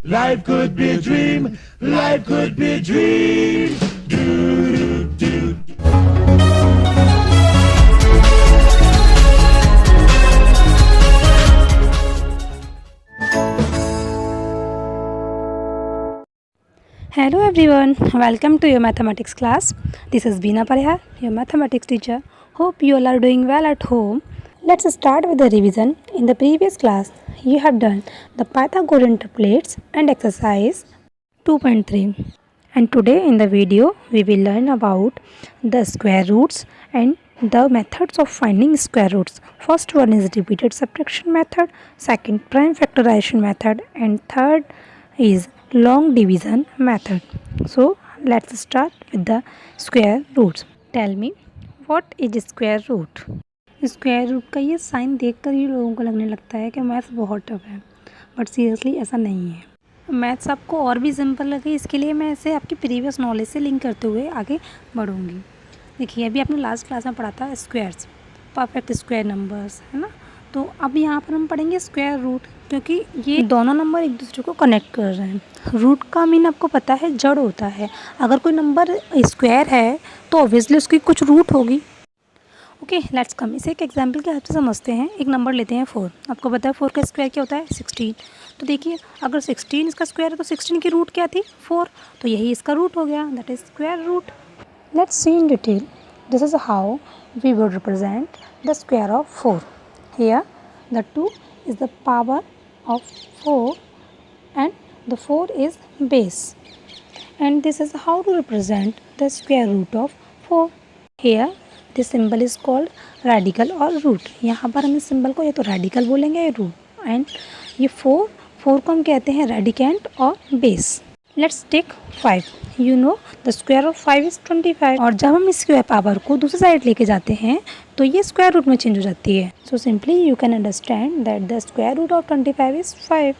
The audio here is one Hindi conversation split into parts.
Life could be a dream. Life could be a dream. Do, do, do. Hello everyone, welcome to your mathematics class. This is Beena Parihar, your mathematics teacher. Hope you all are doing well at home. Let's start with the revision. In the previous class, you have done the Pythagorean triplets and exercise 2.3. And today in the video, we will learn about the square roots and the methods of finding square roots. First one is repeated subtraction method, second prime factorization method, and third is long division method. So let's start with the square roots. Tell me, what is square root? Square root का ये साइन देखकर ही लोगों को लगने लगता है कि मैथ्स बहुत टफ है, बट सीरियसली ऐसा नहीं है. मैथ्स आपको और भी सिंपल लगे, इसके लिए मैं इसे आपकी प्रीवियस नॉलेज से लिंक करते हुए आगे बढ़ूँगी. देखिए, अभी आपने लास्ट क्लास में पढ़ा था स्क्वायर्स, परफेक्ट स्क्वायर नंबर्स, है ना. तो अब यहाँ पर हम पढ़ेंगे स्क्वायर रूट, क्योंकि ये दोनों नंबर एक दूसरे को कनेक्ट कर रहे हैं. रूट का मीन आपको पता है जड़ होता है. अगर कोई नंबर स्क्वायर है तो ऑब्वियसली उसकी कुछ रूट होगी. Okay, let's come. इसे एक एग्जांपल के हेल्प से समझते हैं. एक नंबर लेते हैं 4. आपको पता है 4 का स्क्वायर क्या होता है? 16. तो देखिए, अगर 16 इसका स्क्वायर है तो 16 की रूट क्या थी? 4. तो यही इसका रूट हो गया, that is square root. Let's see in detail. This is how we would represent the square of 4. Here the 2 is the power of 4 and the 4 is base, and this is how to represent the square root of 4. Here this symbol is called radical or root. यहाँ पर हम इस सिंबल को या तो radical बोलेंगे या root, and ये 4 को हम कहते हैं radicand और base. Let's take 5. You know the square of 5 is 25. और जब हम इस स्क्वायर पावर को दूसरी साइड लेके जाते हैं तो ये स्क्वायर रूट में चेंज हो जाती है. So simply you can understand that the square root of 25 is 5.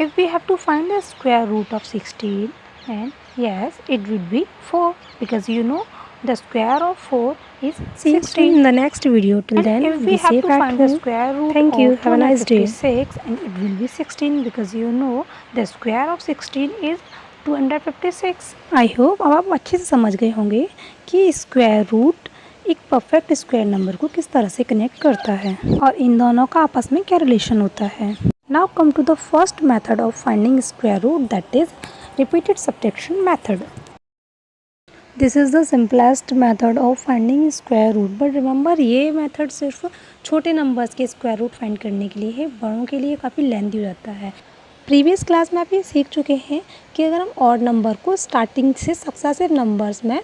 If we have to find the square root of 16, and yes, it would be 4, because you know the square of 4 is 16. See you in the next video. Till then, if we have to find the square root Thank you. of Have a nice day. 256, and it will be 16, because you know the square of 16 is 256. I hope अब आप अच्छे से समझ गए होंगे कि स्क्वायर रूट एक परफेक्ट स्क्वायर नंबर को किस तरह से कनेक्ट करता है और इन दोनों का आपस में क्या रिलेशन होता है. Now come to the first method of finding square root, that is repeated subtraction method. This is the simplest method of finding square root, but remember ये मेथड सिर्फ छोटे नंबर्स के स्क्वायर रूट फाइंड करने के लिए है, बड़ों के लिए काफ़ी लेंथी हो जाता है. प्रीवियस क्लास में आप ये सीख चुके हैं कि अगर हम ऑड नंबर को स्टार्टिंग से सक्सेसिव नंबर्स में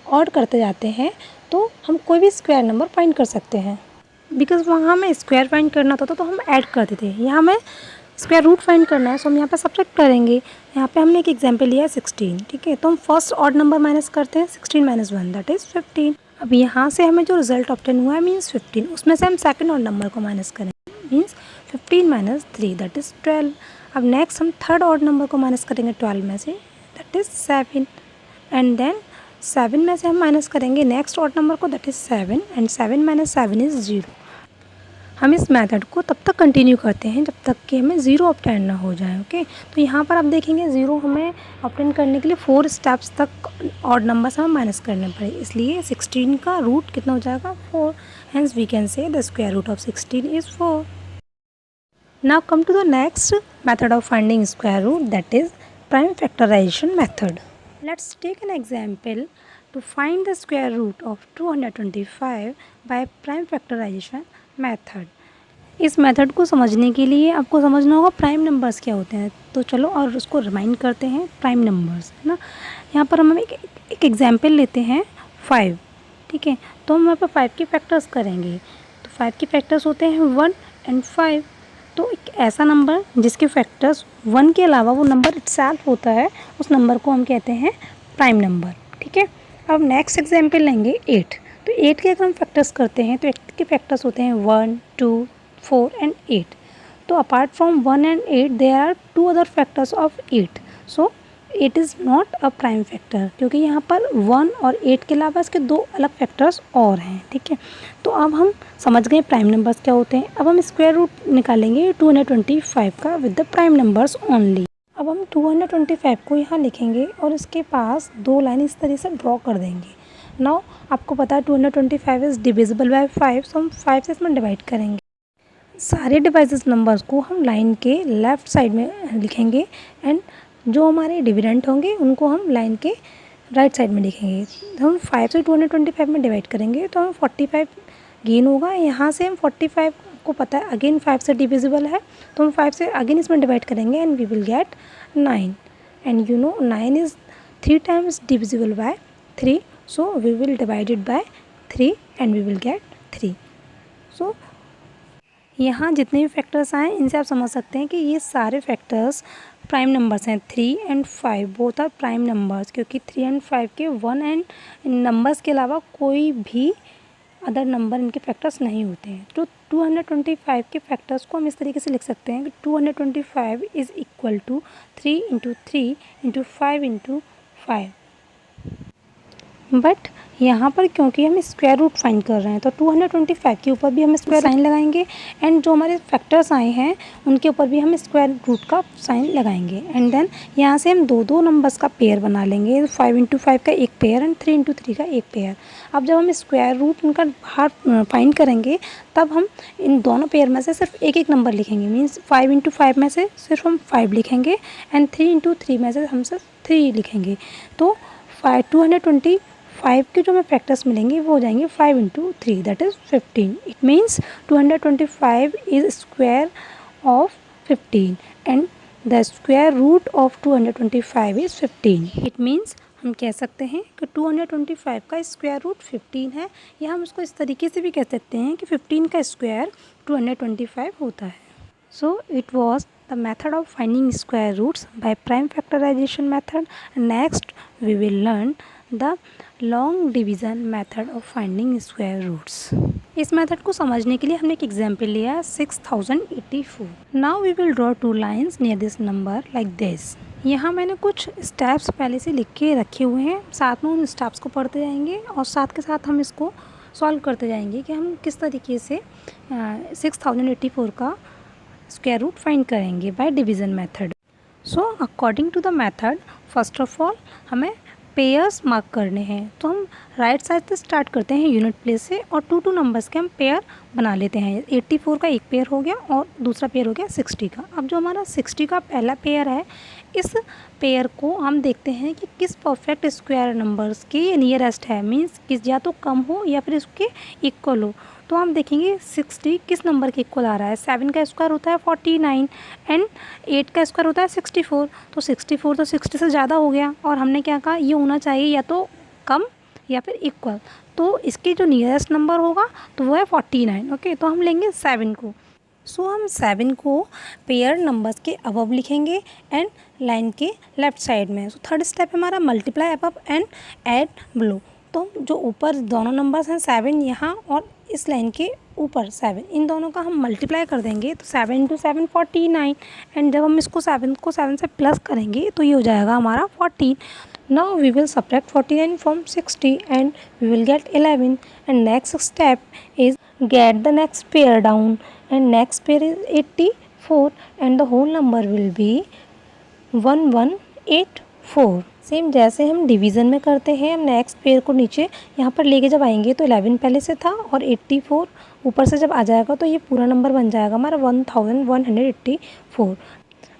ऑड करते जाते हैं तो हम कोई भी स्क्वायर नंबर फाइंड कर सकते हैं. बिकॉज वहाँ हमें स्क्वायर फाइंड करना होता था तो हम ऐड करते थे. यहाँ हमें स्क्वायर रूट फाइंड करना है, सो हम यहाँ पे सब्ट्रैक्ट करेंगे. यहाँ पे हमने एक एग्जांपल लिया है 16. ठीक है, तो हम फर्स्ट ऑड नंबर माइनस करते हैं. 16 - 1 दैट इज़ 15. अब यहाँ से हमें जो रिजल्ट ऑब्टेन हुआ है मीन्स 15, उसमें से हम सेकेंड ऑड नंबर को माइनस करेंगे, मीन्स 15 - 3 दैट इज़ 12. अब नेक्स्ट हम थर्ड ऑड नंबर को माइनस करेंगे 12 में से, दैट इज़ 7. एंड देन 7 में से हम माइनस करेंगे नेक्स्ट ऑड नंबर को, दैट इज़ 7. And 7 - 7 is 0. हम इस मेथड को तब तक कंटिन्यू करते हैं जब तक कि हमें 0 ऑब्टेन ना हो जाए. ओके, तो यहाँ पर आप देखेंगे 0 हमें ऑब्टेन करने के लिए 4 स्टेप्स तक ऑड नंबर से हम माइनस करने पड़े, इसलिए 16 का रूट कितना हो जाएगा? 4. Hence we can say the square root of 16 is 4. Now come to the next method of finding square root, that is prime factorization method. Let's take an example to find the square root of 225 by prime factorization method. इस मेथड को समझने के लिए आपको समझना होगा प्राइम नंबर्स क्या होते हैं. तो चलो और उसको रिमाइंड करते हैं. प्राइम नंबर्स, है ना. यहाँ पर हम एक एग्जाम्पल लेते हैं 5. ठीक है, तो हम यहाँ पर 5 के फैक्टर्स करेंगे. तो 5 के फैक्टर्स होते हैं 1 and 5. तो एक ऐसा नंबर जिसके फैक्टर्स 1 के अलावा वो नंबर इटसेल्फ होता है, उस नंबर को हम कहते हैं प्राइम नंबर. ठीक है, अब नेक्स्ट एग्जांपल लेंगे 8. तो 8 के अगर हम फैक्टर्स करते हैं तो 8 के फैक्टर्स होते हैं 1, 2, 4 and 8. तो apart from 1 and 8 there are 2 other factors of 8. So 8 is not a prime factor, क्योंकि यहाँ पर 1 और 8 के अलावा इसके 2 अलग फैक्टर्स और हैं. ठीक है, तो अब हम समझ गए प्राइम नंबर्स क्या होते हैं. अब हम स्क्वायर रूट निकालेंगे 225 का with the prime numbers only. अब हम 225 को यहाँ लिखेंगे और इसके पास 2 लाइन इस तरह से ड्रॉ कर देंगे। नाउ आपको पता है 225 इज़ डिविजिबल बाय 5, तो हम 5 से इसमें डिवाइड करेंगे। सारे डिवाइसेस नंबर्स को हम लाइन के लेफ़्ट साइड में लिखेंगे एंड जो हमारे डिविडेंड होंगे उनको हम लाइन के राइट साइड में लिखेंगे। हम 5 से 225 में डिवाइड करेंगे तो हम 45 गेन होगा। यहाँ से हम 45 को पता है अगेन 5 से डिविजिबल है, तो हम 5 से अगेन इसमें डिवाइड करेंगे and we will get 9 and you know 9 is 3 times divisible by 3, so we will divide it by 3 and we will get 3। So यहाँ जितने भी फैक्टर्स आए इनसे आप समझ सकते हैं कि ये सारे फैक्टर्स प्राइम नंबर्स हैं। 3 and 5 both are prime numbers, क्योंकि 3 एंड 5 के 1 एंड नंबर्स के अलावा कोई भी अदर नंबर इनके फैक्टर्स नहीं होते हैं। तो 225 के फैक्टर्स को हम इस तरीके से लिख सकते हैं कि 225 is equal to 3 into 3 into 5 into 5। But यहाँ पर क्योंकि हम स्क्वायर रूट फाइंड कर रहे हैं तो 225 के ऊपर भी हम स्क्वायर साइन लगाएंगे एंड जो हमारे फैक्टर्स आए हैं उनके ऊपर भी हम स्क्वायर रूट का साइन लगाएंगे एंड देन यहाँ से हम दो नंबर्स का पेयर बना लेंगे। 5 इंटू 5 का एक पेयर एंड 3 इंटू 3 का एक पेयर। अब जब हम स्क्वायर रूट उनका बाहर फाइंड करेंगे तब हम इन दोनों पेयर में से सिर्फ एक नंबर लिखेंगे। मीन्स 5 इंटू 5 में से सिर्फ हम 5 लिखेंगे एंड 3 इंटू 3 में से हम सिर्फ 3 लिखेंगे। तो 225 के जो हमें फैक्टर्स मिलेंगे वो हो जाएंगे 5 into 3 that is 15। It means 225 is square of 15 and the square root of 225 is 15। It means हम कह सकते हैं कि 225 का स्क्वायर रूट 15 है, या हम उसको इस तरीके से भी कह सकते हैं कि 15 का स्क्वायर 225 होता है। So it was the method of finding square roots by prime factorization method. Next we will learn the long division method of finding square roots. इस मेथड को समझने के लिए हमने एक एग्जाम्पल लिया 6084. Now we will draw two lines near this number like this. यहाँ मैंने कुछ स्टेप्स पहले से लिख के रखे हुए हैं, साथ में उन स्टेप्स को पढ़ते जाएंगे और साथ के साथ हम इसको सॉल्व करते जाएंगे कि हम किस तरीके से 6084 का स्क्वायर रूट फाइंड करेंगे by division method. So according to the method first of all हमें पेयर्स मार्क करने हैं, तो हम राइट साइड से स्टार्ट करते हैं यूनिट प्लेस से और 2 नंबर्स के हम पेयर बना लेते हैं। 84 का एक पेयर हो गया और दूसरा पेयर हो गया 60 का। अब जो हमारा 60 का पहला पेयर है इस पेयर को हम देखते हैं कि किस परफेक्ट स्क्वायर नंबर्स के नियरेस्ट है, मीन्स किस या तो कम हो या फिर इसके इक्वल हो। तो हम देखेंगे 60 किस नंबर के इक्वल आ रहा है। 7 का स्क्वायर होता है 49 एंड 8 का स्क्वायर होता है 64। तो 64 तो 60 से ज़्यादा हो गया और हमने क्या कहा ये होना चाहिए या तो कम या फिर इक्वल। तो इसके जो नियरेस्ट नंबर होगा तो वो है 49। ओके, तो हम लेंगे 7 को। सो हम 7 को पेयर नंबर्स के अबव लिखेंगे एंड लाइन के लेफ्ट साइड में। सो थर्ड स्टेप हमारा multiply above and add below. तो जो ऊपर दोनों नंबर्स हैं 7 यहाँ और इस लाइन के ऊपर 7, इन दोनों का हम मल्टीप्लाई कर देंगे तो 7 इंटू 7 49 एंड जब हम इसको 7 को 7 से प्लस करेंगे तो ये हो जाएगा हमारा 14। Now we will subtract 49 from 60 and we will get 11 and next step is get the next pair down and next pair is 84 and the whole number will be 1184। Same जैसे हम डिवीज़न में करते हैं, हम नेक्स्ट पेयर को नीचे यहाँ पर लेके जब आएंगे तो 11 पहले से था और 84 ऊपर से जब आ जाएगा तो ये पूरा नंबर बन जाएगा हमारा 1184।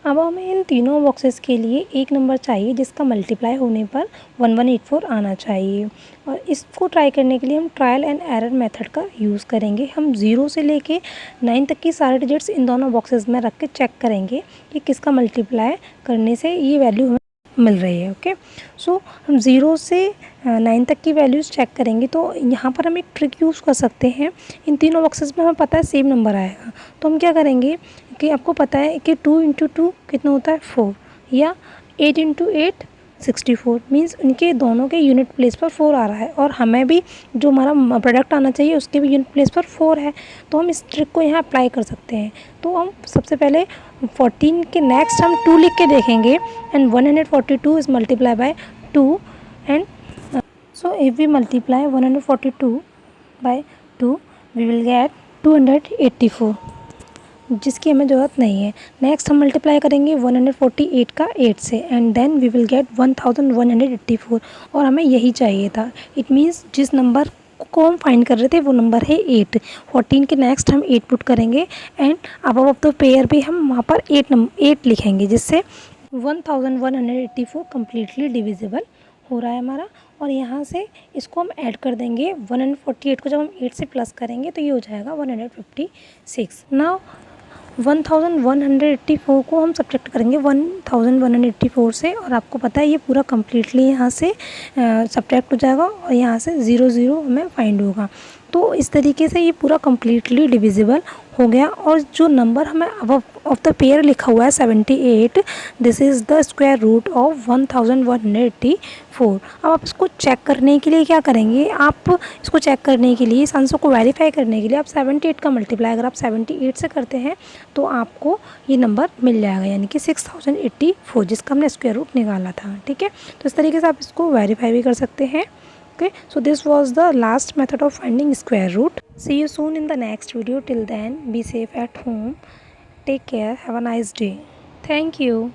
अब हमें इन तीनों बॉक्सेस के लिए एक नंबर चाहिए जिसका मल्टीप्लाई होने पर 1184 आना चाहिए और इसको ट्राई करने के लिए हम ट्रायल एंड एरर मेथड का यूज़ करेंगे। हम 0 से लेके 9 तक की सारे डिजिट्स इन दोनों बॉक्सेस में रख के चेक करेंगे कि किसका मल्टीप्लाई करने से ये वैल्यू हमें मिल रही है। ओके, सो हम 0 से 9 तक की वैल्यूज़ चेक करेंगे। तो यहाँ पर हम एक ट्रिक यूज़ कर सकते हैं। इन तीनों बॉक्सेस में हमें पता है सेम नंबर आएगा, तो हम क्या करेंगे कि आपको पता है कि 2 इंटू 2 कितना होता है 4 या 8 इंटू 8 64। मीन्स इनके दोनों के यूनिट प्लेस पर 4 आ रहा है और हमें भी जो हमारा प्रोडक्ट आना चाहिए उसके भी यूनिट प्लेस पर 4 है। तो हम इस ट्रिक को यहाँ अप्लाई कर सकते हैं। तो हम सबसे पहले 14 के नेक्स्ट हम 2 लिख के देखेंगे and 142 is multiply by 2 and so if we multiply 142 by 2 we will get 284। जिसकी हमें ज़रूरत नहीं है। नेक्स्ट हम मल्टीप्लाई करेंगे 148 का 8 से and then we will get 1184 और हमें यही चाहिए था। इट मीन्स जिस नंबर को हम फाइंड कर रहे थे वो नंबर है 8। 14 के नेक्स्ट हम 8 पुट करेंगे and above of the pair भी हम वहाँ पर 8 लिखेंगे, जिससे 1184 कम्प्लीटली डिविजिबल हो रहा है हमारा। और यहाँ से इसको हम ऐड कर देंगे 148 को जब हम 8 से प्लस करेंगे तो ये हो जाएगा 156। नाउ 1184 को हम सब्ट्रैक्ट करेंगे 1184 से और आपको पता है ये पूरा कम्प्लीटली यहाँ से सब्ट्रैक्ट हो जाएगा और यहाँ से 0 हमें फाइंड होगा। तो इस तरीके से ये पूरा कम्प्लीटली डिविजिबल हो गया। और जो नंबर हमें अबव ऑफ द पेयर लिखा हुआ है 78, this is the square root of 1184। अब आप इसको चेक करने के लिए क्या करेंगे, आप इसको चेक करने के लिए, इस आंसर को वेरीफाई करने के लिए आप 78 का मल्टीप्लाई अगर आप 78 से करते हैं तो आपको ये नंबर मिल जाएगा, यानी कि 6084, जिसका हमने स्क्वायर रूट निकाला था। ठीक है, तो इस तरीके से आप इसको वेरीफाई भी कर सकते हैं। Okay, so this was the last method of finding square root. See you soon in the next video. Till then, be safe at home. Take care. Have a nice day. Thank you.